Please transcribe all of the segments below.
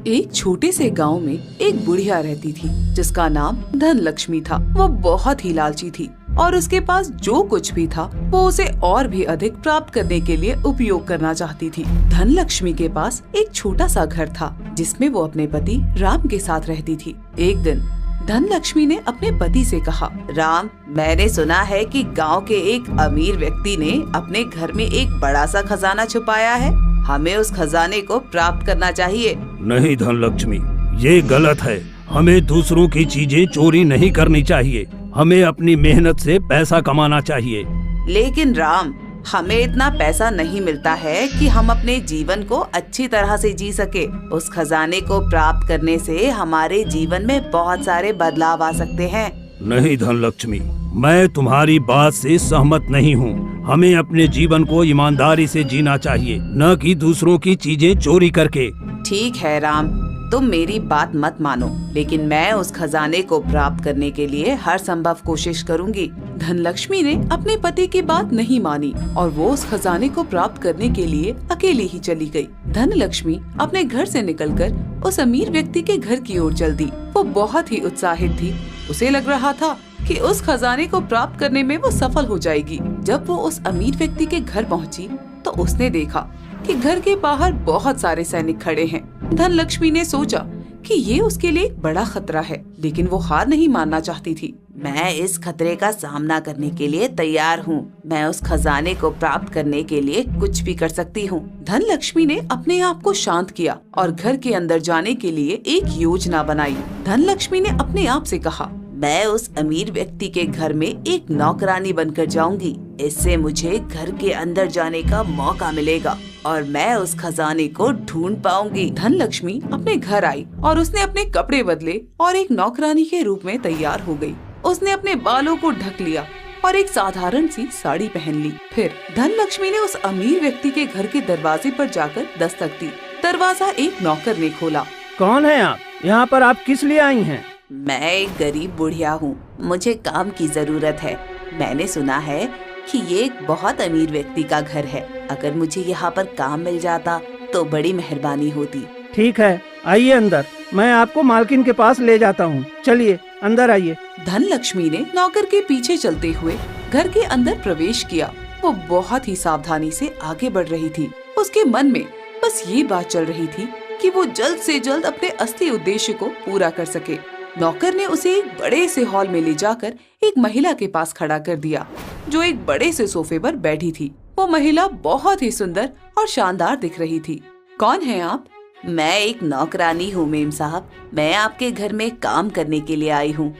एक छोटे से गांव में एक बुढ़िया रहती थी जिसका नाम धनलक्ष्मी था। वो बहुत ही लालची थी और उसके पास जो कुछ भी था वो उसे और भी अधिक प्राप्त करने के लिए उपयोग करना चाहती थी। धनलक्ष्मी के पास एक छोटा सा घर था जिसमें वो अपने पति राम के साथ रहती थी। एक दिन धनलक्ष्मी ने अपने पति से कहा, राम, मैंने सुना है कि गांव के एक अमीर व्यक्ति ने अपने घर में एक बड़ा सा खजाना छुपाया है। हमें उस खजाने को प्राप्त करना चाहिए। नहीं धनलक्ष्मी, ये गलत है। हमें दूसरों की चीजें चोरी नहीं करनी चाहिए। हमें अपनी मेहनत से पैसा कमाना चाहिए। लेकिन राम, हमें इतना पैसा नहीं मिलता है कि हम अपने जीवन को अच्छी तरह से जी सके। उस खजाने को प्राप्त करने से हमारे जीवन में बहुत सारे बदलाव आ सकते हैं। नहीं धनलक्ष्मी, मैं तुम्हारी बात से सहमत नहीं हूँ। हमें अपने जीवन को ईमानदारी से जीना चाहिए, न कि दूसरों की चीजें चोरी करके। ठीक है राम, तुम मेरी बात मत मानो, लेकिन मैं उस खजाने को प्राप्त करने के लिए हर संभव कोशिश करूंगी। धनलक्ष्मी ने अपने पति की बात नहीं मानी और वो उस खजाने को प्राप्त करने के लिए अकेली ही चली गई। धनलक्ष्मी अपने घर से निकलकर उस अमीर व्यक्ति के घर की ओर चल दी। वो बहुत ही उत्साहित थी। उसे लग रहा था कि उस खजाने को प्राप्त करने में वो सफल हो जाएगी। जब वो उस अमीर व्यक्ति के घर पहुंची तो उसने देखा कि घर के बाहर बहुत सारे सैनिक खड़े हैं। धनलक्ष्मी ने सोचा कि ये उसके लिए एक बड़ा खतरा है, लेकिन वो हार नहीं मानना चाहती थी। मैं इस खतरे का सामना करने के लिए तैयार हूँ। मैं उस खजाने को प्राप्त करने के लिए कुछ भी कर सकती हूँ। धनलक्ष्मी ने अपने आप को शांत किया और घर के अंदर जाने के लिए एक योजना बनाई। धनलक्ष्मी ने अपने आप से कहा, मैं उस अमीर व्यक्ति के घर में एक नौकरानी बनकर जाऊंगी। इससे मुझे घर के अंदर जाने का मौका मिलेगा और मैं उस खजाने को ढूंढ पाऊंगी। धनलक्ष्मी अपने घर आई और उसने अपने कपड़े बदले और एक नौकरानी के रूप में तैयार हो गई। उसने अपने बालों को ढक लिया और एक साधारण सी साड़ी पहन ली। फिर धनलक्ष्मी ने उस अमीर व्यक्ति के घर के दरवाजे पर जाकर दस्तक दी। दरवाजा एक नौकर ने खोला। कौन है आप? यहाँ पर आप किस लिए आई हैं? मैं एक गरीब बुढ़िया हूँ। मुझे काम की जरूरत है। मैंने सुना है कि ये एक बहुत अमीर व्यक्ति का घर है। अगर मुझे यहाँ पर काम मिल जाता तो बड़ी मेहरबानी होती। ठीक है, आइए अंदर, मैं आपको मालकिन के पास ले जाता हूँ। चलिए अंदर आइए। धनलक्ष्मी ने नौकर के पीछे चलते हुए घर के अंदर प्रवेश किया। वो बहुत ही सावधानी से आगे बढ़ रही थी। उसके मन में बस ये बात चल रही थी कि वो जल्द से जल्द अपने असली उद्देश्य को पूरा कर सके। नौकर ने उसे एक बड़े से हॉल में ले जाकर एक महिला के पास खड़ा कर दिया, जो एक बड़े से सोफे पर बैठी थी। वो महिला बहुत ही सुंदर और शानदार दिख रही थी। कौन है आप? मैं एक नौकरानी हूँ मेम साहब। मैं आपके घर में काम करने के लिए आई हूँ।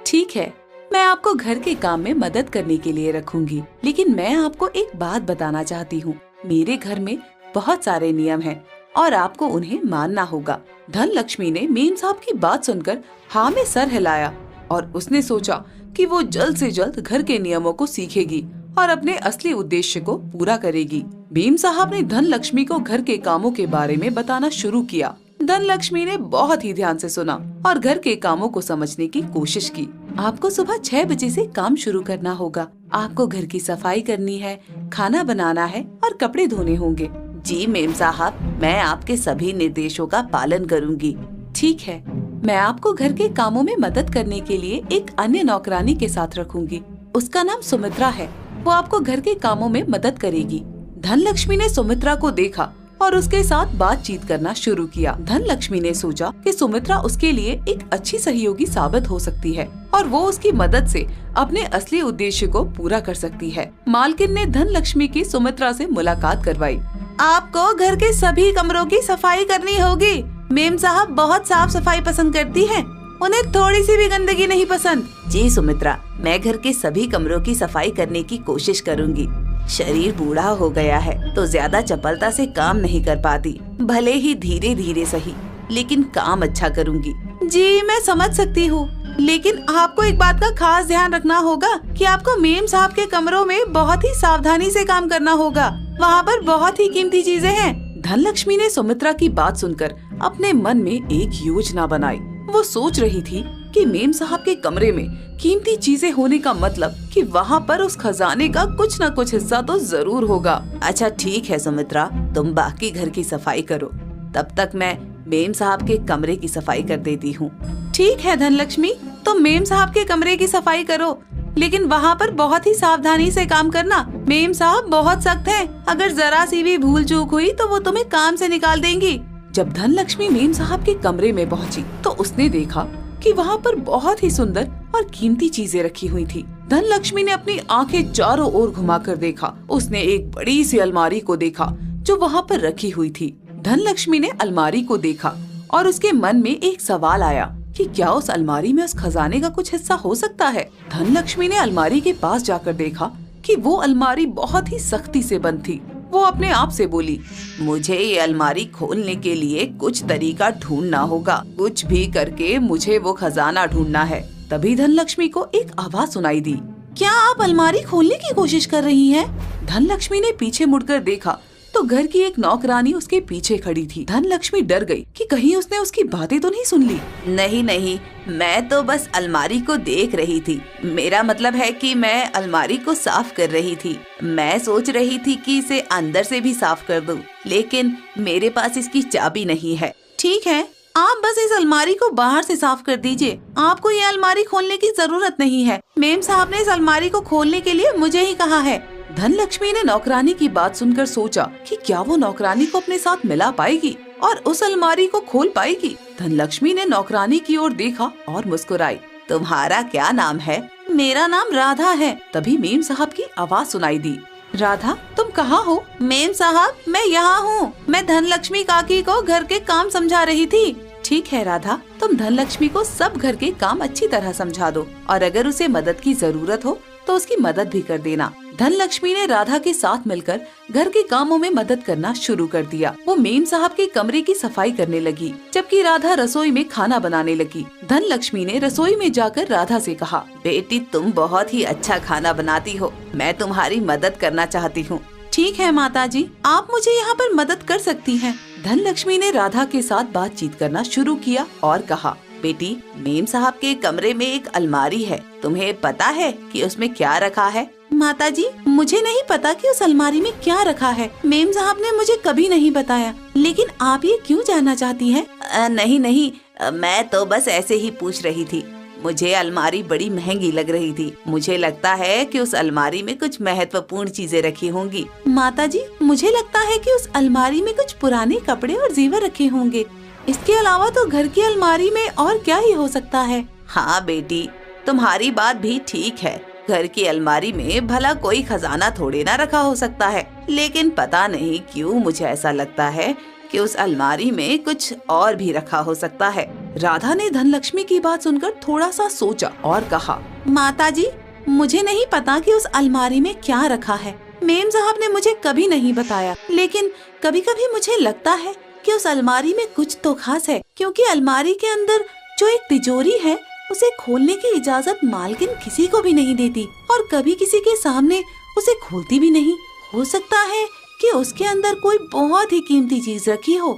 ठीक है, मैं आपको घर के काम में मदद करने के लिए रखूंगी, लेकिन मैं आपको एक बात बताना चाहती हूँ। मेरे घर में बहुत सारे नियम हैं और आपको उन्हें मानना होगा। धनलक्ष्मी ने मेम साहब की बात सुनकर हाँ में सर हिलाया और उसने सोचा कि वो जल्द से जल्द घर के नियमों को सीखेगी और अपने असली उद्देश्य को पूरा करेगी। मेम साहब ने धनलक्ष्मी को घर के कामों के बारे में बताना शुरू किया। धनलक्ष्मी ने बहुत ही ध्यान से सुना और घर के कामों को समझने की कोशिश की। आपको सुबह 6 बजे से काम शुरू करना होगा। आपको घर की सफाई करनी है, खाना बनाना है और कपड़े धोने होंगे। जी मेम साहब, मैं आपके सभी निर्देशों का पालन करूंगी। ठीक है, मैं आपको घर के कामों में मदद करने के लिए एक अन्य नौकरानी के साथ रखूंगी। उसका नाम सुमित्रा है। वो आपको घर के कामों में मदद करेगी। धनलक्ष्मी ने सुमित्रा को देखा और उसके साथ बातचीत करना शुरू किया। धनलक्ष्मी ने सोचा कि सुमित्रा उसके लिए एक अच्छी सहयोगी साबित हो सकती है और वो उसकी मदद से अपने असली उद्देश्य को पूरा कर सकती है। मालकिन ने धनलक्ष्मी की सुमित्रा से मुलाकात करवाई। आपको घर के सभी कमरों की सफाई करनी होगी। मेम साहब बहुत साफ सफाई पसंद करती हैं। उन्हें थोड़ी सी भी गंदगी नहीं पसंद। जी सुमित्रा, मैं घर के सभी कमरों की सफाई करने की कोशिश करूंगी। शरीर बूढ़ा हो गया है तो ज्यादा चपलता से काम नहीं कर पाती। भले ही धीरे धीरे सही, लेकिन काम अच्छा करूंगी। जी मैं समझ सकती हूँ, लेकिन आपको एक बात का खास ध्यान रखना होगा कि आपको मेम साहब के कमरों में बहुत ही सावधानी से काम करना होगा। वहाँ पर बहुत ही कीमती चीजें हैं। धनलक्ष्मी ने सुमित्रा की बात सुनकर अपने मन में एक योजना बनाई। वो सोच रही थी कि मेम साहब के कमरे में कीमती चीजें होने का मतलब कि वहाँ पर उस खजाने का कुछ न कुछ हिस्सा तो जरूर होगा। अच्छा ठीक है सुमित्रा, तुम बाकी घर की सफाई करो, तब तक मैं मेम साहब के कमरे की सफाई कर देती हूँ। ठीक है धनलक्ष्मी, तुम मेम साहब के कमरे की सफाई करो, लेकिन वहाँ पर बहुत ही सावधानी से काम करना। मेम साहब बहुत सख्त हैं। अगर जरा सी भी भूल चूक हुई तो वो तुम्हें काम से निकाल देंगी। जब धनलक्ष्मी मेम साहब के कमरे में पहुँची तो उसने देखा कि वहाँ पर बहुत ही सुंदर और कीमती चीजें रखी हुई थी। धनलक्ष्मी ने अपनी आंखें चारों ओर घुमाकर देखा। उसने एक बड़ी सी अलमारी को देखा जो वहाँ पर रखी हुई थी। धनलक्ष्मी ने अलमारी को देखा और उसके मन में एक सवाल आया कि क्या उस अलमारी में उस खजाने का कुछ हिस्सा हो सकता है। धनलक्ष्मी ने अलमारी के पास जाकर देखा कि वो अलमारी बहुत ही सख्ती से बंद थी। वो अपने आप से बोली, मुझे ये अलमारी खोलने के लिए कुछ तरीका ढूंढना होगा। कुछ भी करके मुझे वो खजाना ढूंढना है। तभी धनलक्ष्मी को एक आवाज सुनाई दी। क्या आप अलमारी खोलने की कोशिश कर रही हैं? धनलक्ष्मी ने पीछे मुड़कर देखा तो घर की एक नौकरानी उसके पीछे खड़ी थी। धनलक्ष्मी डर गई कि कहीं उसने उसकी बातें तो नहीं सुन ली। नहीं नहीं, मैं तो बस अलमारी को देख रही थी। मेरा मतलब है कि मैं अलमारी को साफ कर रही थी। मैं सोच रही थी कि इसे अंदर से भी साफ कर दूं, लेकिन मेरे पास इसकी चाबी नहीं है। ठीक है, आप बस इस अलमारी को बाहर से साफ कर दीजिए। आपको ये अलमारी खोलने की जरूरत नहीं है। मेम साहब ने इस अलमारी को खोलने के लिए मुझे ही कहा है। धनलक्ष्मी ने नौकरानी की बात सुनकर सोचा कि क्या वो नौकरानी को अपने साथ मिला पाएगी और उस अलमारी को खोल पाएगी। धनलक्ष्मी ने नौकरानी की ओर देखा और मुस्कुराई। तुम्हारा क्या नाम है? मेरा नाम राधा है। तभी मेम साहब की आवाज सुनाई दी। राधा, तुम कहाँ हो? मेम साहब, मैं यहाँ हूँ। मैं धनलक्ष्मी काकी को घर के काम समझा रही थी। ठीक है राधा, तुम धनलक्ष्मी को सब घर के काम अच्छी तरह समझा दो और अगर उसे मदद की जरूरत हो तो उसकी मदद भी कर देना। धनलक्ष्मी ने राधा के साथ मिलकर घर के कामों में मदद करना शुरू कर दिया। वो मेम साहब के कमरे की सफाई करने लगी, जबकि राधा रसोई में खाना बनाने लगी। धनलक्ष्मी ने रसोई में जाकर राधा से कहा, बेटी तुम बहुत ही अच्छा खाना बनाती हो, मैं तुम्हारी मदद करना चाहती हूँ। ठीक है माताजी, आप मुझे यहाँ पर मदद कर सकती हैं। धनलक्ष्मी ने राधा के साथ बातचीत करना शुरू किया और कहा, बेटी मेम साहब के कमरे में एक अलमारी है, तुम्हें पता है कि उसमें क्या रखा है? माताजी, मुझे नहीं पता कि उस अलमारी में क्या रखा है। मेम साहब ने मुझे कभी नहीं बताया, लेकिन आप ये क्यों जानना चाहती हैं? नहीं, मैं तो बस ऐसे ही पूछ रही थी। मुझे अलमारी बड़ी महंगी लग रही थी। मुझे लगता है कि उस अलमारी में कुछ महत्वपूर्ण चीजें रखी होंगी। माताजी, मुझे लगता है कि उस अलमारी में कुछ पुराने कपड़े और जेवर रखे होंगे। इसके अलावा तो घर की अलमारी में और क्या ही हो सकता है। हाँ बेटी, तुम्हारी बात भी ठीक है। घर की अलमारी में भला कोई खजाना थोड़े ना रखा हो सकता है, लेकिन पता नहीं क्यों मुझे ऐसा लगता है कि उस अलमारी में कुछ और भी रखा हो सकता है। राधा ने धनलक्ष्मी की बात सुनकर थोड़ा सा सोचा और कहा, माताजी, मुझे नहीं पता कि उस अलमारी में क्या रखा है। मेम साहब ने मुझे कभी नहीं बताया, लेकिन कभी कभी मुझे लगता है कि उस अलमारी में कुछ तो खास है, क्योंकि अलमारी के अंदर जो एक तिजोरी है उसे खोलने की इजाजत मालकिन किसी को भी नहीं देती और कभी किसी के सामने उसे खोलती भी नहीं। हो सकता है कि उसके अंदर कोई बहुत ही कीमती चीज रखी हो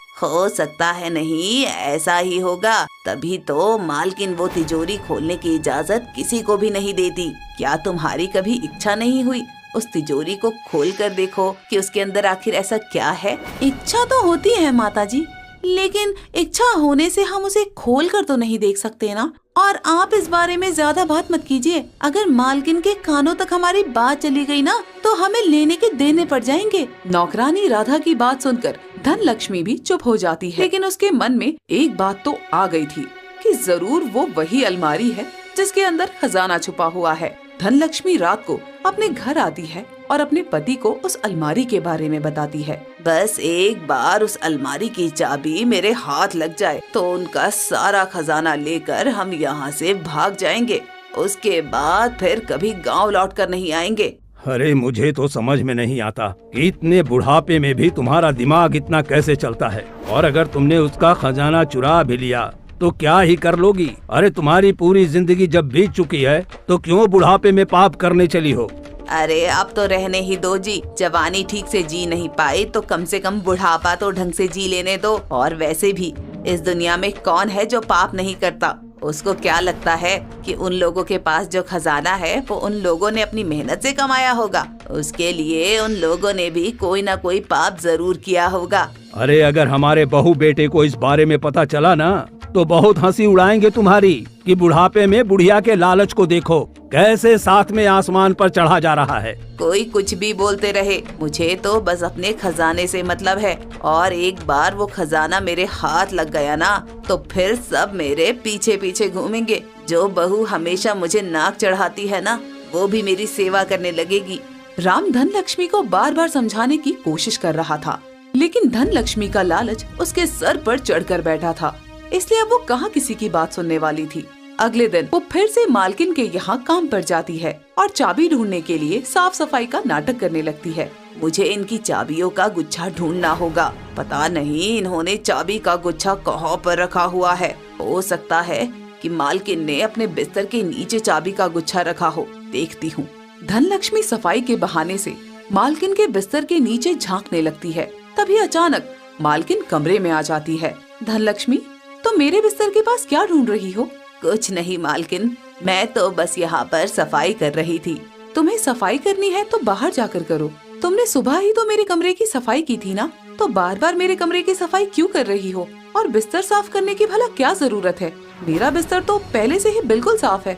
सकता है नहीं, ऐसा ही होगा। तभी तो मालकिन वो तिजोरी खोलने की इजाजत किसी को भी नहीं देती। क्या तुम्हारी कभी इच्छा नहीं हुई उस तिजोरी को खोल कर देखो कि उसके अंदर आखिर ऐसा क्या है? इच्छा तो होती है माताजी, लेकिन इच्छा होने से हम उसे खोल कर तो नहीं देख सकते ना। और आप इस बारे में ज्यादा बात मत कीजिए। अगर मालकिन के कानों तक हमारी बात चली गई ना, तो हमें लेने के देने पड़ जाएंगे। नौकरानी राधा की बात सुनकर धनलक्ष्मी भी चुप हो जाती है, लेकिन उसके मन में एक बात तो आ गई थी कि जरूर वो वही अलमारी है जिसके अंदर खजाना छुपा हुआ है। धनलक्ष्मी रात को अपने घर आती है और अपने पति को उस अलमारी के बारे में बताती है। बस एक बार उस अलमारी की चाबी मेरे हाथ लग जाए तो उनका सारा खजाना लेकर हम यहाँ से भाग जाएंगे। उसके बाद फिर कभी गांव लौट कर नहीं आएंगे। अरे मुझे तो समझ में नहीं आता कि इतने बुढ़ापे में भी तुम्हारा दिमाग इतना कैसे चलता है। और अगर तुमने उसका खजाना चुरा भी लिया तो क्या ही कर लोगी? अरे तुम्हारी पूरी जिंदगी जब बीत चुकी है तो क्यों बुढ़ापे में पाप करने चली हो? अरे अब तो रहने ही दो जी। जवानी ठीक से जी नहीं पाई तो कम से कम बुढ़ापा तो ढंग से जी लेने दो। और वैसे भी इस दुनिया में कौन है जो पाप नहीं करता? उसको क्या लगता है कि उन लोगों के पास जो खजाना है वो उन लोगों ने अपनी मेहनत से कमाया होगा? उसके लिए उन लोगों ने भी कोई ना कोई पाप जरूर किया होगा। अरे अगर हमारे बहू बेटे को इस बारे में पता चला ना तो बहुत हंसी उड़ाएंगे तुम्हारी कि बुढ़ापे में बुढ़िया के लालच को देखो कैसे साथ में आसमान पर चढ़ा जा रहा है। कोई कुछ भी बोलते रहे, मुझे तो बस अपने खजाने से मतलब है। और एक बार वो खजाना मेरे हाथ लग गया ना तो फिर सब मेरे पीछे पीछे घूमेंगे। जो बहू हमेशा मुझे नाक चढ़ाती है ना वो भी मेरी सेवा करने लगेगी। राम धनलक्ष्मी को बार बार समझाने की कोशिश कर रहा था, लेकिन धनलक्ष्मी का लालच उसके सर पर चढ़कर बैठा था, इसलिए अब वो कहाँ किसी की बात सुनने वाली थी। अगले दिन वो फिर से मालकिन के यहाँ काम पर जाती है और चाबी ढूंढने के लिए साफ सफाई का नाटक करने लगती है। मुझे इनकी चाबियों का गुच्छा ढूंढना होगा। पता नहीं इन्होंने चाबी का गुच्छा कहाँ पर रखा हुआ है। हो सकता है कि मालकिन ने अपने बिस्तर के नीचे चाबी का गुच्छा रखा हो। देखती हूँ। धनलक्ष्मी सफाई के बहाने से मालकिन के बिस्तर के नीचे झांकने लगती है। तभी अचानक मालकिन कमरे में आ जाती है। धनलक्ष्मी, तो मेरे बिस्तर के पास क्या ढूंढ रही हो? कुछ नहीं मालकिन, मैं तो बस यहाँ पर सफाई कर रही थी। तुम्हें सफाई करनी है तो बाहर जाकर करो। तुमने सुबह ही तो मेरे कमरे की सफाई की थी ना, तो बार बार मेरे कमरे की सफाई क्यों कर रही हो? और बिस्तर साफ करने की भला क्या जरूरत है? मेरा बिस्तर तो पहले से ही बिल्कुल साफ है।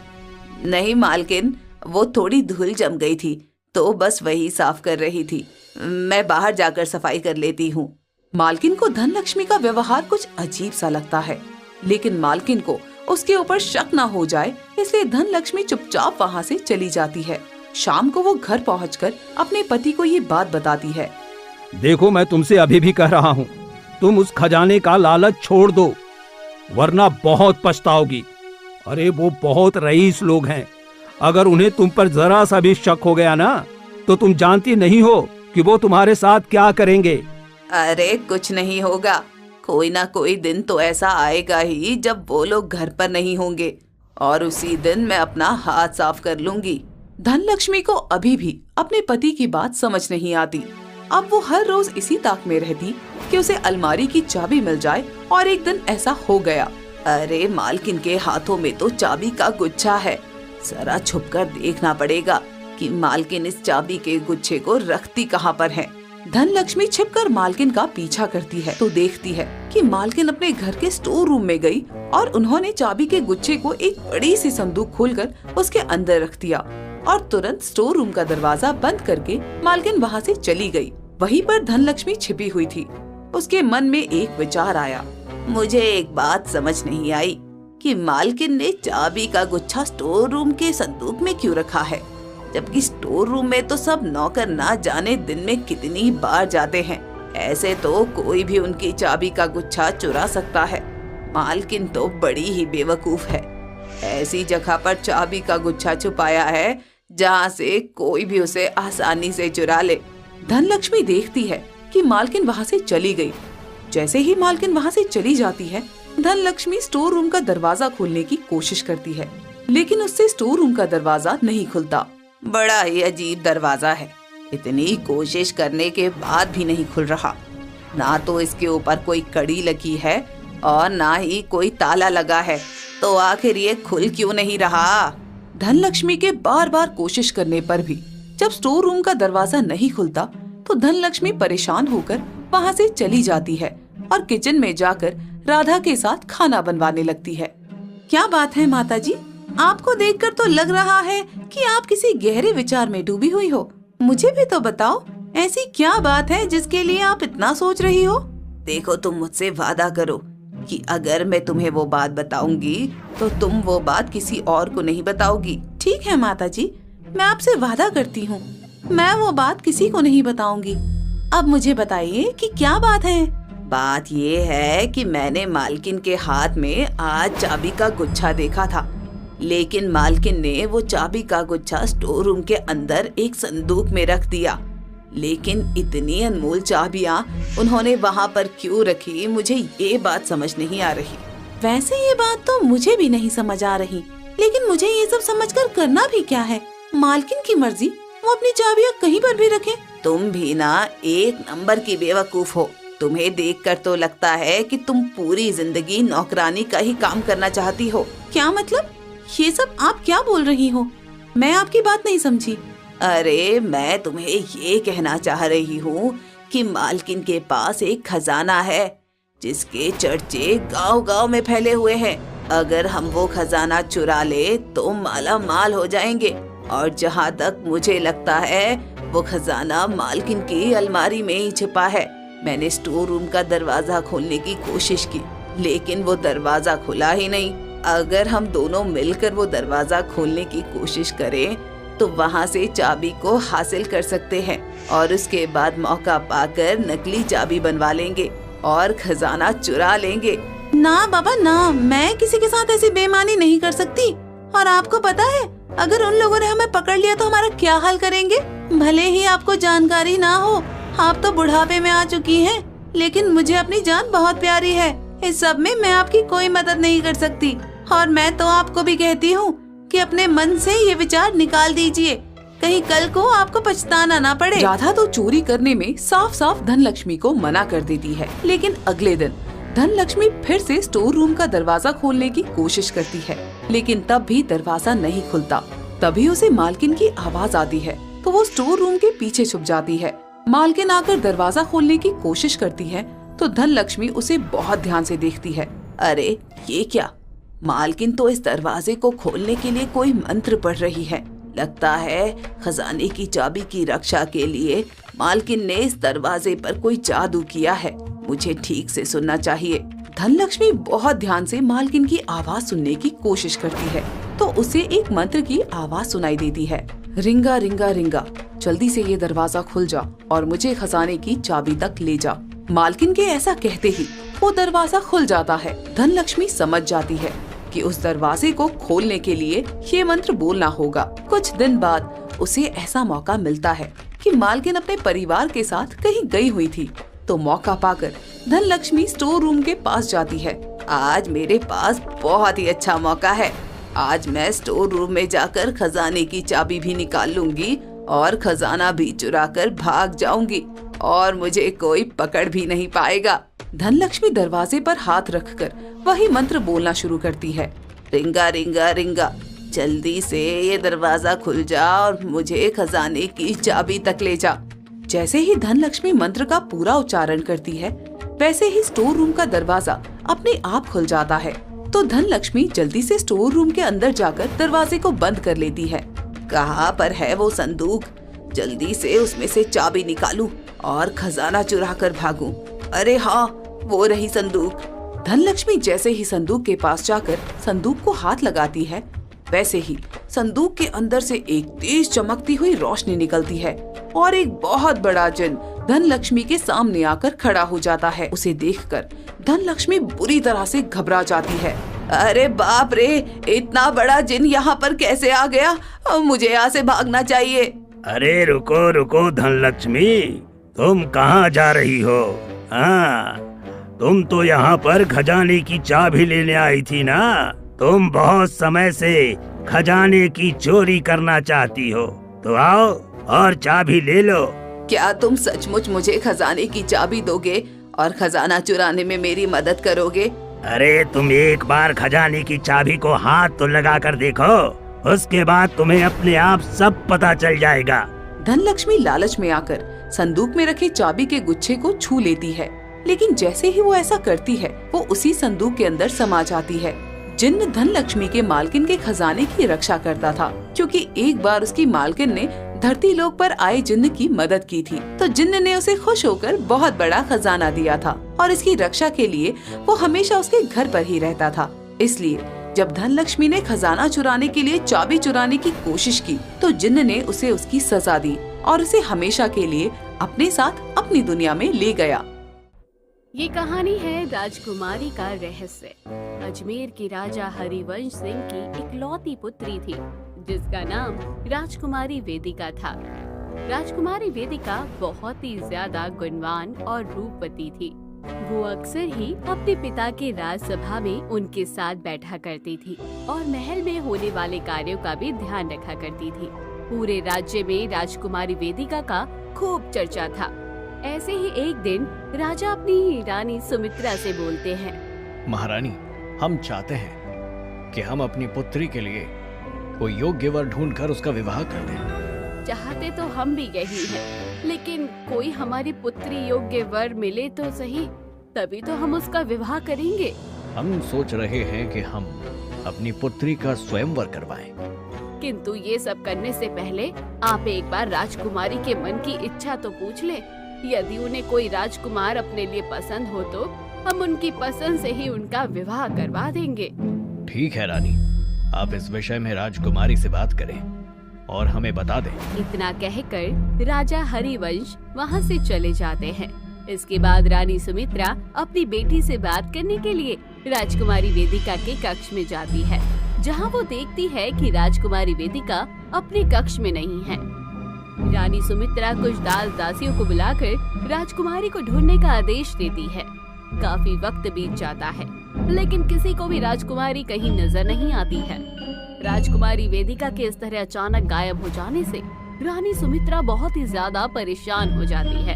नहीं मालकिन, वो थोड़ी धूल जम गई थी तो बस वही साफ कर रही थी। मैं बाहर जाकर सफाई कर लेती हूँ। मालकिन को धनलक्ष्मी का व्यवहार कुछ अजीब सा लगता है, लेकिन मालकिन को उसके ऊपर शक न हो जाए इसलिए धनलक्ष्मी चुपचाप वहाँ से चली जाती है। शाम को वो घर पहुंचकर अपने पति को ये बात बताती है। देखो, मैं तुमसे अभी भी कह रहा हूँ, तुम उस खजाने का लालच छोड़ दो वरना बहुत पछताओगी। अरे वो बहुत रईस लोग हैं, अगर उन्हें तुम पर जरा सा भी शक हो गया ना तो तुम जानती नहीं हो कि वो तुम्हारे साथ क्या करेंगे। अरे कुछ नहीं होगा, कोई ना कोई दिन तो ऐसा आएगा ही जब वो लोग घर पर नहीं होंगे और उसी दिन मैं अपना हाथ साफ कर लूंगी। धनलक्ष्मी को अभी भी अपने पति की बात समझ नहीं आती। अब वो हर रोज इसी ताक में रहती कि उसे अलमारी की चाबी मिल जाए और एक दिन ऐसा हो गया। अरे मालकिन के हाथों में तो चाबी का गुच्छा है। जरा छुपकर देखना पड़ेगा कि मालकिन इस चाबी के गुच्छे को रखती कहाँ पर है। धनलक्ष्मी छिपकर मालकिन का पीछा करती है तो देखती है कि मालकिन अपने घर के स्टोर रूम में गई और उन्होंने चाबी के गुच्छे को एक बड़ी सी संदूक खोलकर उसके अंदर रख दिया और तुरंत स्टोर रूम का दरवाजा बंद करके मालकिन वहाँ से चली गई। वहीं पर धनलक्ष्मी छिपी हुई थी। उसके मन में एक विचार आया। मुझे एक बात समझ नहीं आई कि मालकिन ने चाबी का गुच्छा स्टोर रूम के संदूक में क्यों रखा है, जबकि स्टोर रूम में तो सब नौकर ना जाने दिन में कितनी बार जाते हैं। ऐसे तो कोई भी उनकी चाबी का गुच्छा चुरा सकता है। मालकिन तो बड़ी ही बेवकूफ है, ऐसी जगह पर चाबी का गुच्छा छुपाया है जहाँ से कोई भी उसे आसानी से चुरा ले। धनलक्ष्मी देखती है कि मालकिन वहाँ से चली गई। जैसे ही मालकिन वहाँ से चली जाती है, धनलक्ष्मी स्टोर रूम का दरवाजा खोलने की कोशिश करती है, लेकिन उससे स्टोर रूम का दरवाजा नहीं खुलता। बड़ा ही अजीब दरवाजा है, इतनी कोशिश करने के बाद भी नहीं खुल रहा। ना तो इसके ऊपर कोई कड़ी लगी है और ना ही कोई ताला लगा है, तो आखिर ये खुल क्यों नहीं रहा? धनलक्ष्मी के बार बार कोशिश करने पर भी जब स्टोर रूम का दरवाजा नहीं खुलता तो धनलक्ष्मी परेशान होकर वहाँ से चली जाती है और किचन में जाकर राधा के साथ खाना बनवाने लगती है। क्या बात है माताजी, आपको देखकर तो लग रहा है कि आप किसी गहरे विचार में डूबी हुई हो। मुझे भी तो बताओ, ऐसी क्या बात है जिसके लिए आप इतना सोच रही हो? देखो, तुम मुझसे वादा करो कि अगर मैं तुम्हें वो बात बताऊंगी तो तुम वो बात किसी और को नहीं बताओगी। ठीक है माताजी, मैं आपसे वादा करती हूँ, मैं वो बात किसी को नहीं बताऊंगी। अब मुझे बताइए कि क्या बात है। बात ये है कि मैंने मालकिन के हाथ में आज चाबी का गुच्छा देखा था, लेकिन मालकिन ने वो चाबी का गुच्छा स्टोर रूम के अंदर एक संदूक में रख दिया। लेकिन इतनी अनमोल चाबियां उन्होंने वहाँ पर क्यों रखी, मुझे ये बात समझ नहीं आ रही। वैसे ये बात तो मुझे भी नहीं समझ आ रही, लेकिन मुझे ये सब समझकर करना भी क्या है। मालकिन की मर्जी, वो अपनी चाबियां कहीं पर भी रखे। तुम भी ना एक नंबर की बेवकूफ हो। तुम्हें देखकर तो लगता है कि तुम पूरी जिंदगी नौकरानी का ही काम करना चाहती हो। क्या मतलब? ये सब आप क्या बोल रही हो? मैं आपकी बात नहीं समझी। अरे मैं तुम्हें ये कहना चाह रही हूँ कि मालकिन के पास एक खजाना है जिसके चर्चे गांव-गांव में फैले हुए हैं। अगर हम वो खजाना चुरा ले तो माला माल हो जाएंगे। और जहाँ तक मुझे लगता है वो खजाना मालकिन की अलमारी में ही छिपा है। मैंने स्टोर रूम का दरवाजा खोलने की कोशिश की लेकिन वो दरवाजा खुला ही नहीं। अगर हम दोनों मिलकर वो दरवाजा खोलने की कोशिश करें तो वहाँ से चाबी को हासिल कर सकते हैं और उसके बाद मौका पाकर नकली चाबी बनवा लेंगे और खजाना चुरा लेंगे। ना बाबा ना, मैं किसी के साथ ऐसी बेईमानी नहीं कर सकती। और आपको पता है अगर उन लोगों ने हमें पकड़ लिया तो हमारा क्या हाल करेंगे? भले ही आपको जानकारी ना हो, आप तो बुढ़ापे में आ चुकी हैं, लेकिन मुझे अपनी जान बहुत प्यारी है। इस सब में मैं आपकी कोई मदद नहीं कर सकती। और मैं तो आपको भी कहती हूँ कि अपने मन से ये विचार निकाल दीजिए, कहीं कल को आपको पछताना ना पड़े। राधा तो चोरी करने में साफ साफ धनलक्ष्मी को मना कर देती है। लेकिन अगले दिन धनलक्ष्मी फिर से स्टोर रूम का दरवाजा खोलने की कोशिश करती है लेकिन तब भी दरवाजा नहीं खुलता। तभी उसे मालकिन की आवाज आती है तो वो स्टोर रूम के पीछे छुप जाती है। मालकिन आकर दरवाजा खोलने की कोशिश करती है तो धनलक्ष्मी उसे बहुत ध्यान से देखती है। अरे ये क्या, मालकिन तो इस दरवाजे को खोलने के लिए कोई मंत्र पढ़ रही है। लगता है खजाने की चाबी की रक्षा के लिए मालकिन ने इस दरवाजे पर कोई जादू किया है। मुझे ठीक से सुनना चाहिए। धनलक्ष्मी बहुत ध्यान से मालकिन की आवाज सुनने की कोशिश करती है तो उसे एक मंत्र की आवाज सुनाई देती है। रिंगा रिंगा रिंगा, जल्दी से ये दरवाजा खुल जा और मुझे खजाने की चाबी तक ले जा। मालकिन के ऐसा कहते ही वो दरवाजा खुल जाता है। धनलक्ष्मी समझ जाती है कि उस दरवाजे को खोलने के लिए ये मंत्र बोलना होगा। कुछ दिन बाद उसे ऐसा मौका मिलता है कि मालकिन अपने परिवार के साथ कहीं गई हुई थी तो मौका पाकर धनलक्ष्मी स्टोर रूम के पास जाती है। आज मेरे पास बहुत ही अच्छा मौका है। आज मैं स्टोर रूम में जाकर खजाने की चाबी भी निकाल लूंगी और खजाना भी चुरा कर भाग जाऊंगी और मुझे कोई पकड़ भी नहीं पाएगा। धनलक्ष्मी दरवाजे पर हाथ रखकर वही मंत्र बोलना शुरू करती है। रिंगा रिंगा रिंगा, जल्दी से ये दरवाजा खुल जा और मुझे खजाने की चाबी तक ले जा। जैसे ही धनलक्ष्मी मंत्र का पूरा उच्चारण करती है वैसे ही स्टोर रूम का दरवाजा अपने आप खुल जाता है। तो धनलक्ष्मी जल्दी से स्टोर रूम के अंदर जाकर दरवाजे को बंद कर लेती है। कहाँ पर है वो संदूक? जल्दी से उसमें से चाबी निकालूं और खजाना चुरा कर भागूं। अरे हाँ, वो रही संदूक। धनलक्ष्मी जैसे ही संदूक के पास जाकर संदूक को हाथ लगाती है वैसे ही संदूक के अंदर से एक तेज चमकती हुई रोशनी निकलती है और एक बहुत बड़ा जिन धनलक्ष्मी के सामने आकर खड़ा हो जाता है। उसे देखकर धनलक्ष्मी बुरी तरह से घबरा जाती है। अरे बाप रे, इतना बड़ा जिन यहाँ पर कैसे आ गया? मुझे यहाँ से भागना चाहिए। अरे रुको रुको धनलक्ष्मी, तुम कहाँ जा रही हो? हाँ, तुम तो यहाँ पर खजाने की चाबी लेने आई थी ना। तुम बहुत समय से खजाने की चोरी करना चाहती हो तो आओ और चाबी ले लो। क्या तुम सचमुच मुझे खजाने की चाबी दोगे और खजाना चुराने में मेरी मदद करोगे? अरे तुम एक बार खजाने की चाबी को हाथ तो लगा कर देखो, उसके बाद तुम्हें अपने आप सब पता चल जाएगा। धनलक्ष्मी लालच में आकर संदूक में रखे चाबी के गुच्छे को छू लेती है लेकिन जैसे ही वो ऐसा करती है वो उसी संदूक के अंदर समा जाती है। जिन्न धनलक्ष्मी के मालकिन के खजाने की रक्षा करता था क्योंकि एक बार उसकी मालकिन ने धरती लोक पर आए जिन्न की मदद की थी तो जिन्न ने उसे खुश होकर बहुत बड़ा खजाना दिया था और इसकी रक्षा के लिए वो हमेशा उसके घर पर ही रहता था। इसलिए जब धनलक्ष्मी ने खजाना चुराने के लिए चाबी चुराने की कोशिश की तो जिन्न ने उसे उसकी सजा दी और उसे हमेशा के लिए अपने साथ अपनी दुनिया में ले गया। ये कहानी है राजकुमारी का रहस्य। अजमेर के राजा हरिवंश सिंह की इकलौती पुत्री थी जिसका नाम राजकुमारी वेदिका था। राजकुमारी वेदिका बहुत ही ज्यादा गुणवान और रूपवती थी। वो अक्सर ही अपने पिता के राजसभा में उनके साथ बैठा करती थी और महल में होने वाले कार्यों का भी ध्यान रखा करती थी। पूरे राज्य में राजकुमारी वेदिका का खूब चर्चा था। ऐसे ही एक दिन राजा अपनी रानी सुमित्रा से बोलते हैं। महारानी, हम चाहते हैं कि हम अपनी पुत्री के लिए कोई योग्य वर ढूंढकर उसका विवाह कर दें। चाहते तो हम भी यही हैं, लेकिन कोई हमारी पुत्री योग्य वर मिले तो सही, तभी तो हम उसका विवाह करेंगे। हम सोच रहे हैं कि हम अपनी पुत्री का स्वयंवर करवाएं। किंतु ये सब करने से पहले आप एक बार राजकुमारी के मन की इच्छा तो पूछ ले। यदि उन्हें कोई राजकुमार अपने लिए पसंद हो तो हम उनकी पसंद से ही उनका विवाह करवा देंगे। ठीक है रानी, आप इस विषय में राजकुमारी से बात करें और हमें बता दें। इतना कहकर राजा हरिवंश वहाँ से चले जाते हैं। इसके बाद रानी सुमित्रा अपनी बेटी से बात करने के लिए राजकुमारी वेदिका के कक्ष में जाती है, जहाँ वो देखती है कि राजकुमारी वेदिका अपने कक्ष में नहीं है। रानी सुमित्रा कुछ दास दासियों को बुलाकर राजकुमारी को ढूंढने का आदेश देती है। काफी वक्त बीत जाता है, लेकिन किसी को भी राजकुमारी कहीं नजर नहीं आती है। राजकुमारी वेदिका के इस तरह अचानक गायब हो जाने से रानी सुमित्रा बहुत ही ज्यादा परेशान हो जाती है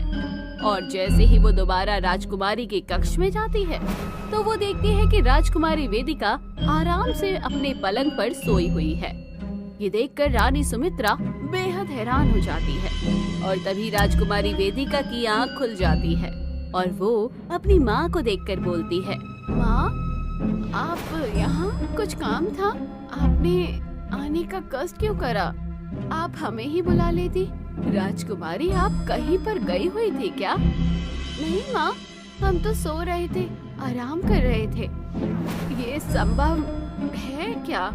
और जैसे ही वो दोबारा राजकुमारी के कक्ष में जाती है तो वो देखती है कि राजकुमारी वेदिका आराम से अपने पलंग पर सोई हुई है। ये देखकर रानी सुमित्रा बेहद हैरान हो जाती है और तभी राजकुमारी वेदिका की आंख खुल जाती है और वो अपनी माँ को देखकर बोलती है, माँ, आप यहाँ? कुछ काम था? आपने आने का कष्ट क्यों करा? आप हमें ही बुला लेती। राजकुमारी, आप कहीं पर गई हुई थी क्या? नहीं माँ, हम तो सो रहे थे, आराम कर रहे थे। ये संभव है क्या?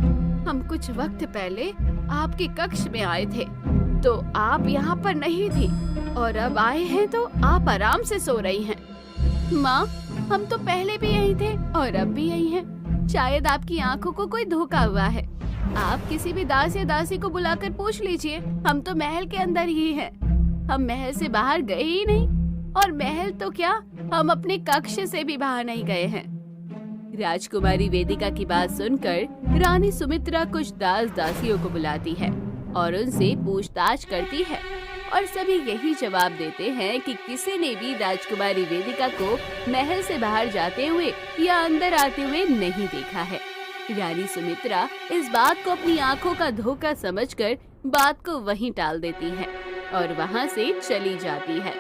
हम कुछ वक्त पहले आपके कक्ष में आए थे तो आप यहाँ पर नहीं थी और अब आए हैं तो आप आराम से सो रही हैं। माँ, हम तो पहले भी यहीं थे और अब भी यहीं हैं। शायद आपकी आंखों को कोई धोखा हुआ है। आप किसी भी दास या दासी को बुलाकर पूछ लीजिए, हम तो महल के अंदर ही हैं। हम महल से बाहर गए ही नहीं और महल तो क्या, हम अपने कक्ष से भी बाहर नहीं गए हैं। राजकुमारी वेदिका की बात सुनकर रानी सुमित्रा कुछ दास दासियों को बुलाती है और उनसे पूछताछ करती है और सभी यही जवाब देते हैं कि किसी ने भी राजकुमारी वेदिका को महल से बाहर जाते हुए या अंदर आते हुए नहीं देखा है। रानी सुमित्रा इस बात को अपनी आंखों का धोखा समझकर बात को वहीं टाल देती है और वहां से चली जाती है।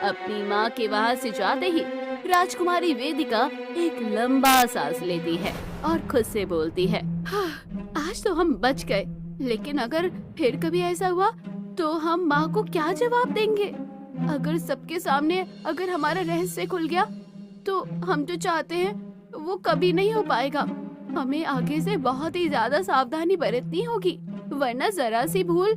अपनी माँ के वहां से जाते ही राजकुमारी वेदिका एक लंबा सांस लेती है और खुद से बोलती है, हाँ, आज तो हम बच गए, लेकिन अगर फिर कभी ऐसा हुआ तो हम माँ को क्या जवाब देंगे? अगर सबके सामने अगर हमारा रहस्य खुल गया तो हम जो चाहते हैं वो कभी नहीं हो पाएगा। हमें आगे से बहुत ही ज्यादा सावधानी बरतनी होगी, वरना जरा सी भूल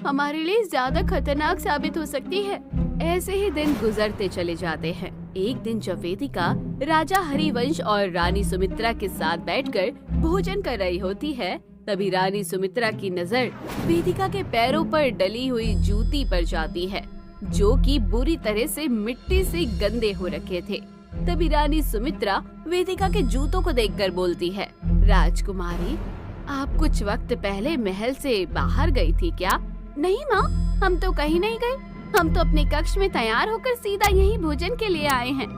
हमारे लिए ज्यादा खतरनाक साबित हो सकती है। ऐसे ही दिन गुजरते चले जाते हैं। एक दिन जब वेदिका राजा हरिवंश और रानी सुमित्रा के साथ बैठकर भोजन कर रही होती है, तभी रानी सुमित्रा की नजर वेदिका के पैरों पर डली हुई जूती पर जाती है, जो कि बुरी तरह से मिट्टी से गंदे हो रखे थे। तभी रानी सुमित्रा वेदिका के जूतों को देखकर बोलती है, राजकुमारी, आप कुछ वक्त पहले महल से बाहर गई थी क्या? नहीं माँ, हम तो कहीं नहीं गए, हम तो अपने कक्ष में तैयार होकर सीधा यहीं भोजन के लिए आए हैं।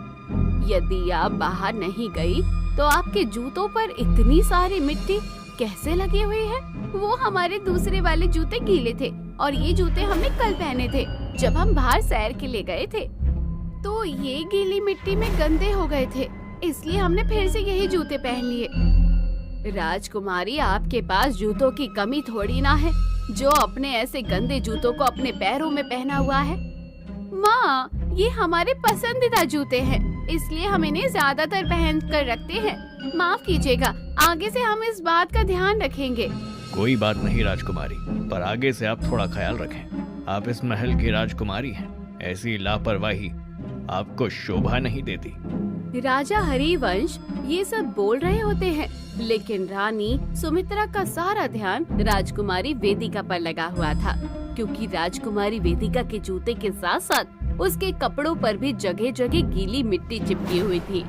यदि आप बाहर नहीं गई तो आपके जूतों पर इतनी सारी मिट्टी कैसे लगी हुई है? वो हमारे दूसरे वाले जूते गीले थे और ये जूते हमने कल पहने थे जब हम बाहर सैर के लिए गए थे, तो ये गीली मिट्टी में गंदे हो गए थे, इसलिए हमने फिर से यही जूते पहन लिए। राजकुमारी, आपके पास जूतों की कमी थोड़ी ना है जो अपने ऐसे गंदे जूतों को अपने पैरों में पहना हुआ है। माँ, ये हमारे पसंदीदा जूते हैं, इसलिए हम इन्हें ज्यादातर पहन कर रखते हैं। माफ कीजिएगा, आगे से हम इस बात का ध्यान रखेंगे। कोई बात नहीं राजकुमारी, पर आगे से आप थोड़ा ख्याल रखें। आप इस महल की राजकुमारी हैं, ऐसी लापरवाही आपको शोभा नहीं देती। राजा हरिवंश ये सब बोल रहे होते हैं, लेकिन रानी सुमित्रा का सारा ध्यान राजकुमारी वेदिका पर लगा हुआ था, क्योंकि राजकुमारी वेदिका के जूते के साथ साथ उसके कपड़ों पर भी जगह जगह गीली मिट्टी चिपकी हुई थी।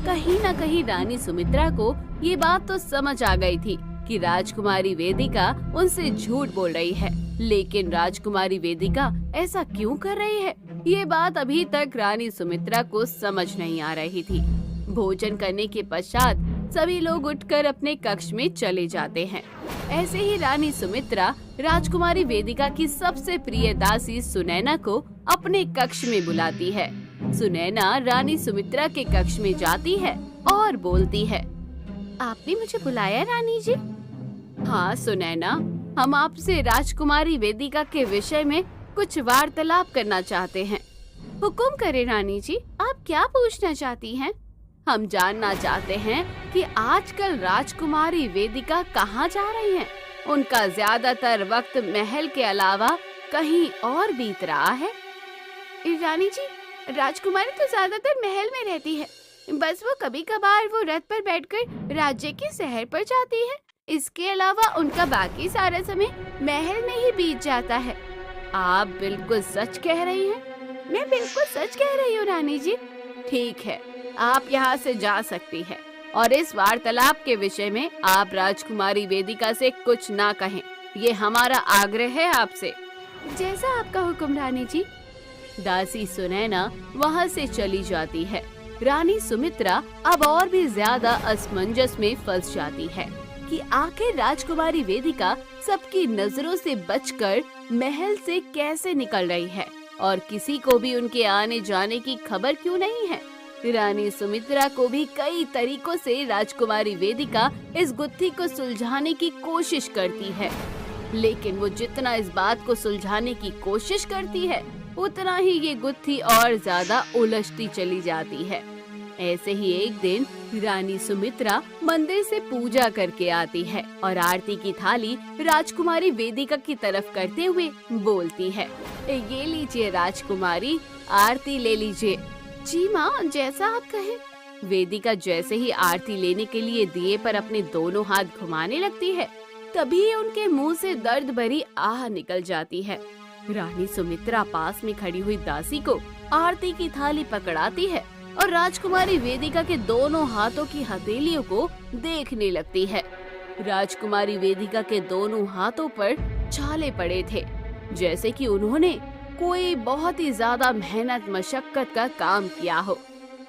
कहीं न कहीं रानी सुमित्रा को ये बात तो समझ आ गई थी कि राजकुमारी वेदिका उनसे झूठ बोल रही है, लेकिन राजकुमारी वेदिका ऐसा क्यों कर रही है? ये बात अभी तक रानी सुमित्रा को समझ नहीं आ रही थी। भोजन करने के पश्चात सभी लोग उठकर अपने कक्ष में चले जाते हैं। ऐसे ही रानी सुमित्रा राजकुमारी वेदिका की सबसे प्रिय दासी सुनैना को अपने कक्ष में बुलाती है। सुनैना रानी सुमित्रा के कक्ष में जाती है और बोलती है, आपने मुझे बुलाया रानी जी? हाँ सुनैना, हम आपसे राजकुमारी वेदिका के विषय में कुछ वार्तालाप करना चाहते हैं। हुकुम करें रानी जी, आप क्या पूछना चाहती हैं? हम जानना चाहते हैं कि आजकल राजकुमारी वेदिका कहाँ जा रही हैं? उनका ज्यादातर वक्त महल के अलावा कहीं और बीत रहा है। रानी जी, राजकुमारी तो ज्यादातर महल में रहती है, बस वो कभी कभार वो रथ पर बैठकर राज्य की सैर पर जाती है। इसके अलावा उनका बाकी सारा समय महल में ही बीत जाता है। आप बिल्कुल सच कह रही हैं। मैं बिल्कुल सच कह रही हूँ रानी जी। ठीक है, आप यहाँ से जा सकती है और इस वार्तालाप के विषय में आप राजकुमारी वेदिका से कुछ ना कहें। ये हमारा आग्रह है आपसे। जैसा आपका हुक्म रानी जी। दासी सुनैना वहाँ से चली जाती है। रानी सुमित्रा अब और भी ज्यादा असमंजस में फंस जाती है कि आखिर राजकुमारी वेदिका सबकी नजरों से बचकर महल से कैसे निकल रही है और किसी को भी उनके आने जाने की खबर क्यों नहीं है। रानी सुमित्रा को भी कई तरीकों से राजकुमारी वेदिका इस गुत्थी को सुलझाने की कोशिश करती है, लेकिन वो जितना इस बात को सुलझाने की कोशिश करती है उतना ही ये गुत्थी और ज्यादा उलझती चली जाती है। ऐसे ही एक दिन रानी सुमित्रा मंदिर से पूजा करके आती है और आरती की थाली राजकुमारी वेदिका की तरफ करते हुए बोलती है, ये लीजिए राजकुमारी, आरती ले लीजिए। जी माँ, जैसा आप कहें। वेदिका जैसे ही आरती लेने के लिए दिए पर अपने दोनों हाथ घुमाने लगती है, तभी उनके मुंह से दर्द भरी आह निकल जाती है। रानी सुमित्रा पास में खड़ी हुई दासी को आरती की थाली पकड़ाती है और राजकुमारी वेदिका के दोनों हाथों की हथेलियों को देखने लगती है। राजकुमारी वेदिका के दोनों हाथों पर छाले पड़े थे, जैसे कि उन्होंने कोई बहुत ही ज्यादा मेहनत मशक्कत का काम किया हो।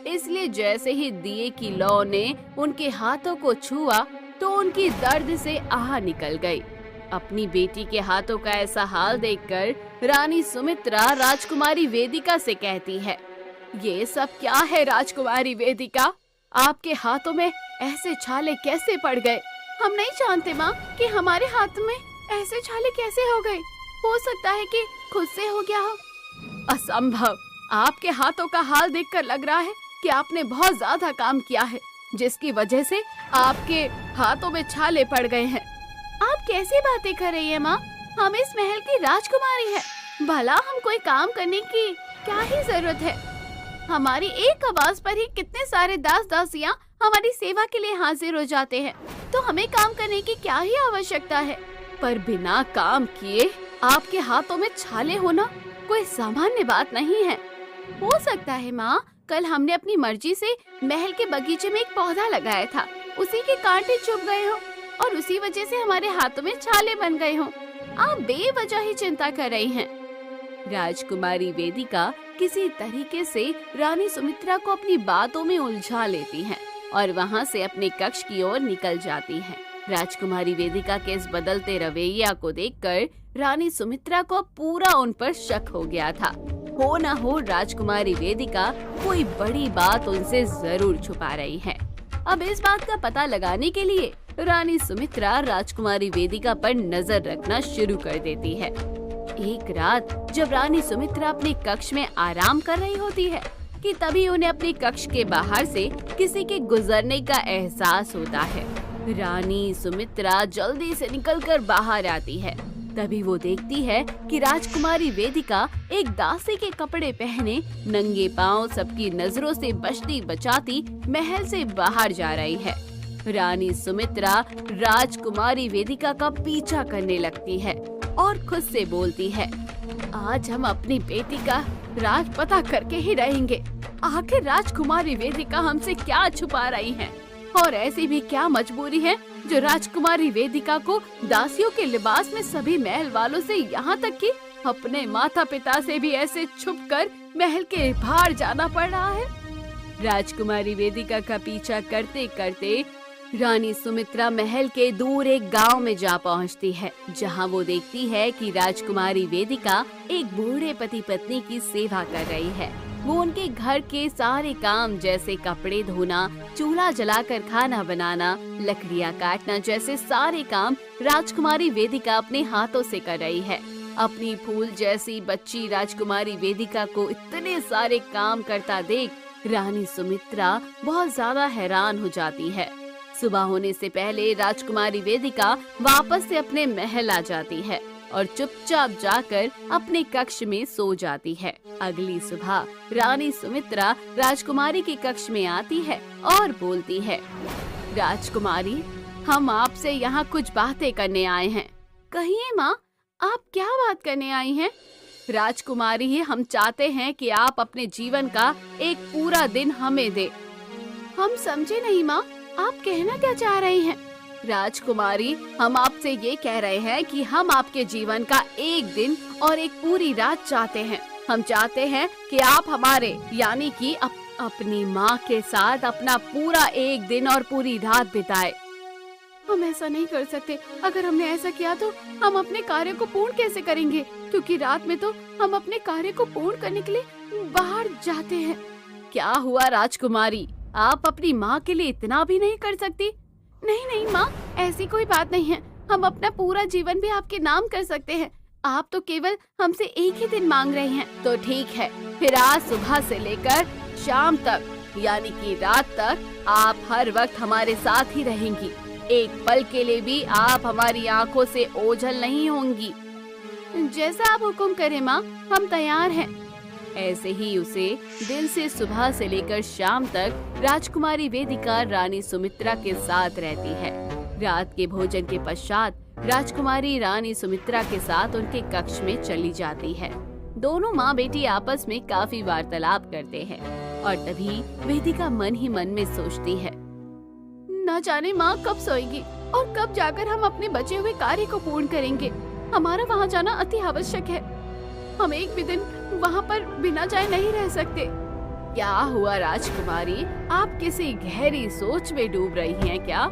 इसलिए जैसे ही दिए की लौ ने उनके हाथों को छुआ तो उनकी दर्द से आह निकल गई। अपनी बेटी के हाथों का ऐसा हाल देखकर रानी सुमित्रा राजकुमारी वेदिका से कहती है, ये सब क्या है राजकुमारी वेदिका? आपके हाथों में ऐसे छाले कैसे पड़ गए? हम नहीं जानते माँ कि हमारे हाथ में ऐसे छाले कैसे हो गए। हो सकता है कि खुद से हो गया हो। असंभव, आपके हाथों का हाल देखकर लग रहा है कि आपने बहुत ज्यादा काम किया है, जिसकी वजह से आपके हाथों में छाले पड़ गए हैं। आप कैसी बातें कर रही हैं माँ? हम इस महल की राजकुमारी है, भला हम कोई काम करने की क्या ही जरूरत है? हमारी एक आवाज पर ही कितने सारे दास दासियाँ हमारी सेवा के लिए हाजिर हो जाते हैं, तो हमें काम करने की क्या ही आवश्यकता है? पर बिना काम किए आपके हाथों में छाले होना कोई सामान्य बात नहीं है। हो सकता है माँ, कल हमने अपनी मर्जी से महल के बगीचे में एक पौधा लगाया था, उसी के कांटे चुभ गए हो और उसी वजह से हमारे हाथों में छाले बन गए हो। आप बेवजह ही चिंता कर रही हैं। राजकुमारी वेदिका किसी तरीके से रानी सुमित्रा को अपनी बातों में उलझा लेती हैं और वहाँ से अपने कक्ष की ओर निकल जाती हैं। राजकुमारी वेदिका के इस बदलते रवैया को देखकर रानी सुमित्रा को पूरा उन पर शक हो गया था। हो न हो राजकुमारी वेदिका कोई बड़ी बात उनसे जरूर छुपा रही है। अब इस बात का पता लगाने के लिए रानी सुमित्रा राजकुमारी वेदिका पर नजर रखना शुरू कर देती है। एक रात जब रानी सुमित्रा अपने कक्ष में आराम कर रही होती है कि तभी उन्हें अपने कक्ष के बाहर से किसी के गुजरने का एहसास होता है। रानी सुमित्रा जल्दी से निकलकर बाहर आती है। तभी वो देखती है कि राजकुमारी वेदिका एक दासी के कपड़े पहने नंगे पांव सबकी नजरों से बचती बचाती महल से बाहर जा रही है। रानी सुमित्रा राजकुमारी वेदिका का पीछा करने लगती है और खुद से बोलती है, आज हम अपनी बेटी का राज पता करके ही रहेंगे। आखिर राजकुमारी वेदिका हमसे क्या छुपा रही है और ऐसी भी क्या मजबूरी है जो राजकुमारी वेदिका को दासियों के लिबास में सभी महल वालों से यहाँ तक कि अपने माता पिता से भी ऐसे छुपकर महल के बाहर जाना पड़ रहा है। राजकुमारी वेदिका का पीछा करते करते रानी सुमित्रा महल के दूर एक गांव में जा पहुंचती है, जहां वो देखती है कि राजकुमारी वेदिका एक बूढ़े पति पत्नी की सेवा कर रही है। वो उनके घर के सारे काम जैसे कपड़े धोना, चूल्हा जलाकर खाना बनाना, लकड़ियां काटना जैसे सारे काम राजकुमारी वेदिका अपने हाथों से कर रही है। अपनी फूल जैसी बच्ची राजकुमारी वेदिका को इतने सारे काम करता देख रानी सुमित्रा बहुत ज्यादा हैरान हो जाती है। सुबह होने से पहले राजकुमारी वेदिका वापस से अपने महल आ जाती है और चुपचाप जाकर अपने कक्ष में सो जाती है। अगली सुबह रानी सुमित्रा राजकुमारी के कक्ष में आती है और बोलती है, राजकुमारी, हम आपसे यहाँ कुछ बातें करने आए हैं। कहिए माँ, आप क्या बात करने आई हैं? राजकुमारी, हम चाहते हैं कि आप अपने जीवन का एक पूरा दिन हमें दे। हम समझे नहीं माँ, आप कहना क्या चाह रही हैं? राजकुमारी, हम आपसे ये कह रहे हैं कि हम आपके जीवन का एक दिन और एक पूरी रात चाहते हैं। हम चाहते हैं कि आप हमारे यानी कि अपनी माँ के साथ अपना पूरा एक दिन और पूरी रात बिताए। हम ऐसा नहीं कर सकते। अगर हमने ऐसा किया तो हम अपने कार्य को पूर्ण कैसे करेंगे? क्योंकि रात में तो हम अपने कार्य को पूर्ण करने के लिए बाहर जाते हैं। क्या हुआ राजकुमारी, आप अपनी माँ के लिए इतना भी नहीं कर सकती? नहीं नहीं माँ, ऐसी कोई बात नहीं है। हम अपना पूरा जीवन भी आपके नाम कर सकते हैं। आप तो केवल हमसे एक ही दिन मांग रहे हैं। तो ठीक है, फिर आज सुबह से लेकर शाम तक यानी कि रात तक आप हर वक्त हमारे साथ ही रहेंगी। एक पल के लिए भी आप हमारी आंखों से ओझल नहीं होंगी। जैसा आप हुक्म करें माँ, हम तैयार हैं। ऐसे ही उसे दिन से सुबह से लेकर शाम तक राजकुमारी वेदिका रानी सुमित्रा के साथ रहती है। रात के भोजन के पश्चात राजकुमारी रानी सुमित्रा के साथ उनके कक्ष में चली जाती है। दोनों माँ बेटी आपस में काफी वार्तालाप करते हैं और तभी वेदिका मन ही मन में सोचती है, न जाने माँ कब सोएगी और कब जाकर हम अपने बचे हुए कार्य को पूर्ण करेंगे। हमारा वहाँ जाना अति आवश्यक है। हम एक भी दिन वहाँ पर बिना जाए नहीं रह सकते। क्या हुआ राजकुमारी, आप किसी गहरी सोच में डूब रही हैं क्या?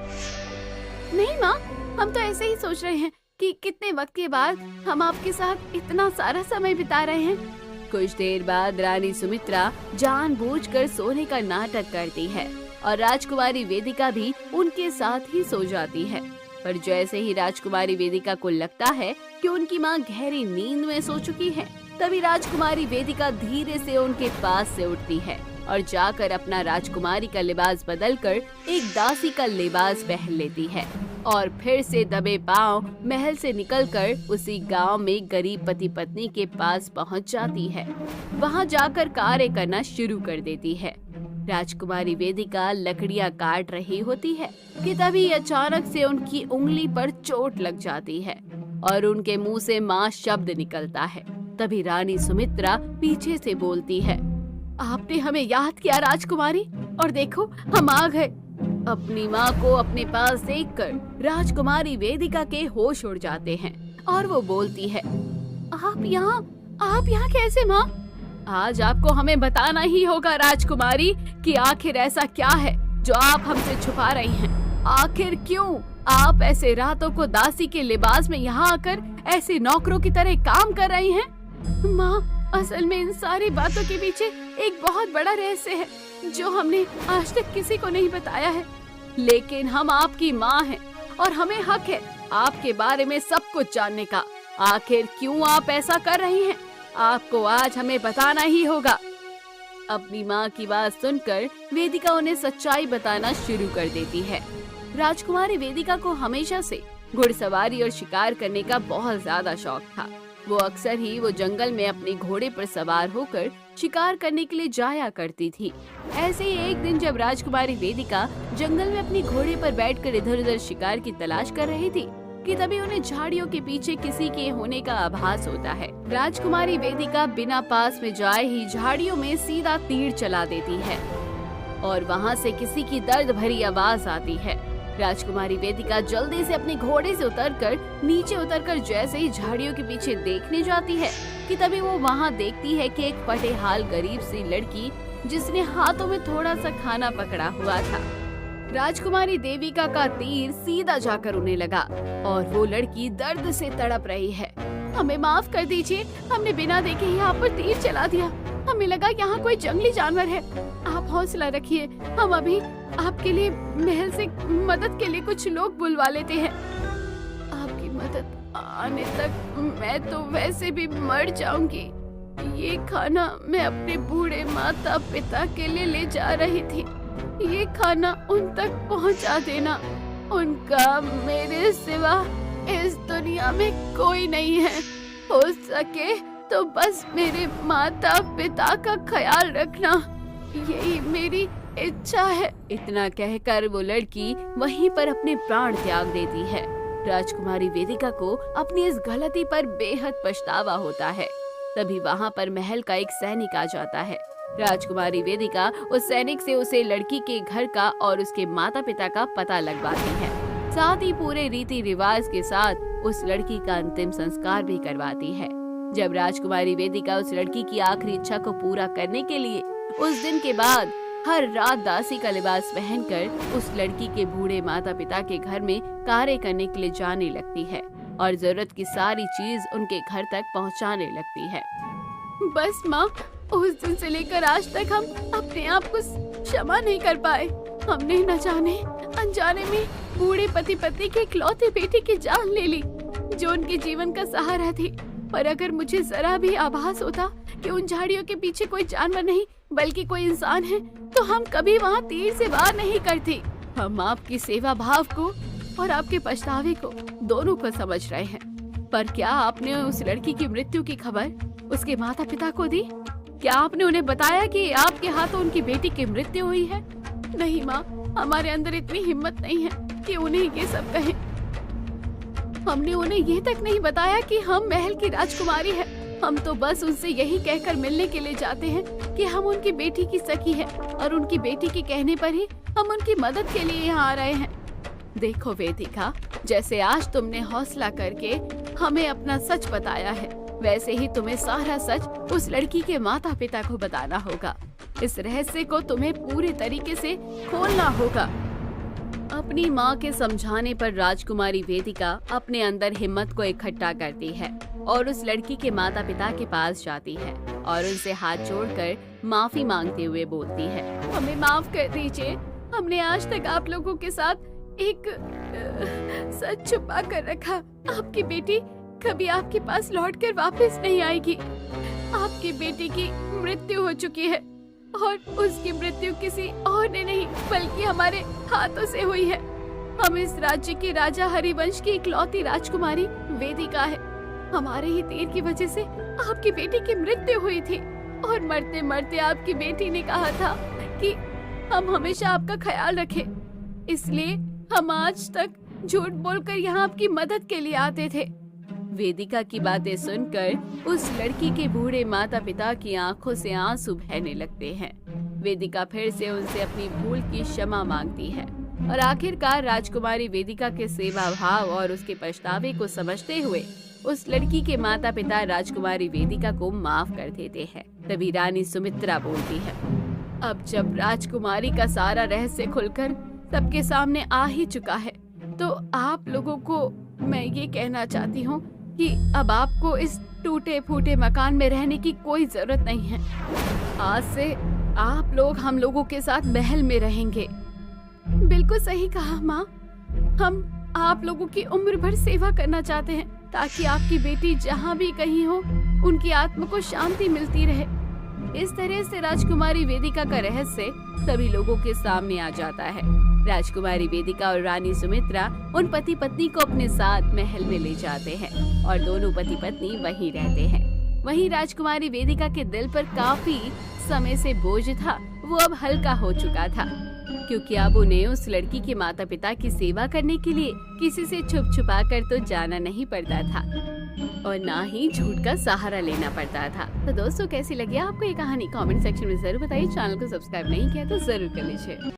नहीं माँ, हम तो ऐसे ही सोच रहे हैं कि कितने वक्त के बाद हम आपके साथ इतना सारा समय बिता रहे हैं। कुछ देर बाद रानी सुमित्रा जानबूझकर सोने का नाटक करती है और राजकुमारी वेदिका भी उनके साथ ही सो जाती है। पर जैसे ही राजकुमारी वेदिका को लगता है कि उनकी माँ गहरी नींद में सो चुकी है, तभी राजकुमारी वेदिका धीरे से उनके पास से उठती है और जाकर अपना राजकुमारी का लिबास बदलकर एक दासी का लिबास पहन लेती है और फिर से दबे पांव महल से निकलकर उसी गांव में गरीब पति पत्नी के पास पहुंच जाती है। वहां जाकर कार्य करना शुरू कर देती है। राजकुमारी वेदिका लकड़ियां काट रही होती है कि तभी अचानक से उनकी उंगली पर चोट लग जाती है और उनके मुंह से माँ शब्द निकलता है। तभी रानी सुमित्रा पीछे से बोलती है, आपने हमें याद किया राजकुमारी, और देखो हम आ गए। अपनी माँ को अपने पास देखकर राजकुमारी वेदिका के होश उड़ जाते हैं और वो बोलती है, आप यहाँ कैसे माँ? आज आपको हमें बताना ही होगा राजकुमारी कि आखिर ऐसा क्या है जो आप हमसे छुपा रही हैं। आखिर क्यों आप ऐसे रातों को दासी के लिबास में यहाँ आकर ऐसे नौकरों की तरह काम कर रही हैं? माँ, असल में इन सारी बातों के पीछे एक बहुत बड़ा रहस्य है जो हमने आज तक किसी को नहीं बताया है। लेकिन हम आपकी माँ हैं और हमें हक है आपके बारे में सब कुछ जानने का। आखिर क्यों आप ऐसा कर रही हैं? आपको आज हमें बताना ही होगा। अपनी माँ की बात सुनकर वेदिका उन्हें सच्चाई बताना शुरू कर देती है। राजकुमारी वेदिका को हमेशा से घुड़सवारी और शिकार करने का बहुत ज्यादा शौक था। वो अक्सर ही वो जंगल में अपने घोड़े पर सवार होकर शिकार करने के लिए जाया करती थी। ऐसे ही एक दिन जब राजकुमारी वेदिका जंगल में अपने घोड़े पर बैठकर इधर उधर शिकार की तलाश कर रही थी कि तभी उन्हें झाड़ियों के पीछे किसी के होने का आभास होता है। राजकुमारी वेदिका बिना पास में जाए ही झाड़ियों में सीधा तीर चला देती है और वहाँ से किसी की दर्द भरी आवाज आती है। राजकुमारी वेदिका जल्दी से अपने घोड़े से नीचे उतरकर जैसे ही झाड़ियों के पीछे देखने जाती है कि तभी वो वहाँ देखती है कि एक फटेहाल गरीब सी लड़की जिसने हाथों में थोड़ा सा खाना पकड़ा हुआ था। राजकुमारी देविका का तीर सीधा जाकर उन्हें लगा और वो लड़की दर्द से तड़प रही है। हमें माफ कर दीजिए, हमने बिना देखे ही आप पर तीर चला दिया। हमें लगा यहाँ कोई जंगली जानवर है। आप हौसला रखिए, हम अभी आपके लिए महल से मदद के लिए कुछ लोग बुलवा लेते हैं। आपकी मदद आने तक मैं तो वैसे भी मर जाऊंगी। ये खाना मैं अपने बूढ़े माता पिता के लिए ले जा रही थी। ये खाना उन तक पहुंचा देना। उनका मेरे सिवा इस दुनिया में कोई नहीं है। हो सके तो बस मेरे माता पिता का ख्याल रखना, यही मेरी इच्छा है। इतना कहकर वो लड़की वहीं पर अपने प्राण त्याग देती है। राजकुमारी वेदिका को अपनी इस गलती पर बेहद पछतावा होता है। तभी वहाँ पर महल का एक सैनिक आ जाता है। राजकुमारी वेदिका उस सैनिक से उसे लड़की के घर का और उसके माता पिता का पता लगवाती है। साथ ही पूरे रीति रिवाज के साथ उस लड़की का अंतिम संस्कार भी करवाती है। जब राजकुमारी वेदिका उस लड़की की आखिरी इच्छा को पूरा करने के लिए उस दिन के बाद हर रात दासी का लिबास पहनकर उस लड़की के बूढ़े माता पिता के घर में कार्य करने के लिए जाने लगती है और जरूरत की सारी चीज उनके घर तक पहुंचाने लगती है। बस माँ, उस दिन से लेकर आज तक हम अपने आप को क्षमा नहीं कर पाए। हमने न जाने अनजाने में बूढ़े पति पत्नी के इकलौते बेटे की जान ले ली जो उनके जीवन का सहारा थी। पर अगर मुझे जरा भी आभास होता कि उन झाड़ियों के पीछे कोई जानवर नहीं बल्कि कोई इंसान है तो हम कभी वहाँ तीर से वार नहीं करते। हम आपकी सेवा भाव को और आपके पछतावे को दोनों को समझ रहे हैं। पर क्या आपने उस लड़की की मृत्यु की खबर उसके माता पिता को दी? क्या आपने उन्हें बताया कि आपके हाथों उनकी बेटी की मृत्यु हुई है? नहीं माँ, हमारे अंदर इतनी हिम्मत नहीं है कि उन्हें ये सब कहें। हमने उन्हें ये तक नहीं बताया कि हम महल की राजकुमारी है। हम तो बस उनसे यही कहकर मिलने के लिए जाते हैं कि हम उनकी बेटी की सखी है और उनकी बेटी के कहने पर ही हम उनकी मदद के लिए यहाँ आ रहे हैं। देखो वेदिका, जैसे आज तुमने हौसला करके हमें अपना सच बताया है, वैसे ही तुम्हें सारा सच उस लड़की के माता पिता को बताना होगा। इस रहस्य को तुम्हें पूरे तरीके से खोलना होगा। अपनी माँ के समझाने पर राजकुमारी वेदिका अपने अंदर हिम्मत को इकट्ठा करती है और उस लड़की के माता पिता के पास जाती है और उनसे हाथ जोड़कर माफी मांगते हुए बोलती है, हमें माफ कर दीजिए। हमने आज तक आप लोगों के साथ एक सच छुपा कर रखा। आपकी बेटी कभी आपके पास लौटकर वापस नहीं आएगी। आपकी बेटी की मृत्यु हो चुकी है और उसकी मृत्यु किसी और ने नहीं बल्कि हमारे हाथों से हुई है। हम इस राज्य के राजा हरिवंश की इकलौती राजकुमारी वेदिका है। हमारे ही तीर की वजह से आपकी बेटी की मृत्यु हुई थी और मरते मरते आपकी बेटी ने कहा था कि हम हमेशा आपका ख्याल रखें। इसलिए हम आज तक झूठ बोलकर यहाँ आपकी मदद के लिए आते थे। वेदिका की बातें सुनकर उस लड़की के बूढ़े माता पिता की आंखों से आंसू बहने लगते हैं। वेदिका फिर से उनसे अपनी भूल की क्षमा मांगती है और आखिरकार राजकुमारी वेदिका के सेवा भाव और उसके पछतावे को समझते हुए उस लड़की के माता पिता राजकुमारी वेदिका को माफ कर देते हैं। तभी रानी सुमित्रा बोलती है, अब जब राजकुमारी का सारा रहस्य खुलकर सबके सामने आ ही चुका है तो आप लोगों को मैं ये कहना चाहती हूँ कि अब आपको इस टूटे फूटे मकान में रहने की कोई जरूरत नहीं है। आज से आप लोग हम लोगों के साथ महल में रहेंगे। बिल्कुल सही कहा माँ, हम आप लोगों की उम्र भर सेवा करना चाहते हैं ताकि आपकी बेटी जहाँ भी कहीं हो उनकी आत्मा को शांति मिलती रहे। इस तरह से राजकुमारी वेदिका का रहस्य सभी लोगों के सामने आ जाता है। राजकुमारी वेदिका और रानी सुमित्रा उन पति पत्नी को अपने साथ महल में ले जाते हैं और दोनों पति पत्नी वहीं रहते हैं। वहीं राजकुमारी वेदिका के दिल पर काफी समय से बोझ था, वो अब हल्का हो चुका था क्योंकि अब उन्हें उस लड़की के माता पिता की सेवा करने के लिए किसी से छुप छुपा कर तो जाना नहीं पड़ता था और ना ही झूठ का सहारा लेना पड़ता था। तो दोस्तों, कैसी लगी आपको ये कहानी? कमेंट सेक्शन में जरूर बताइए। चैनल को सब्सक्राइब नहीं किया तो जरूर कर लीजिए।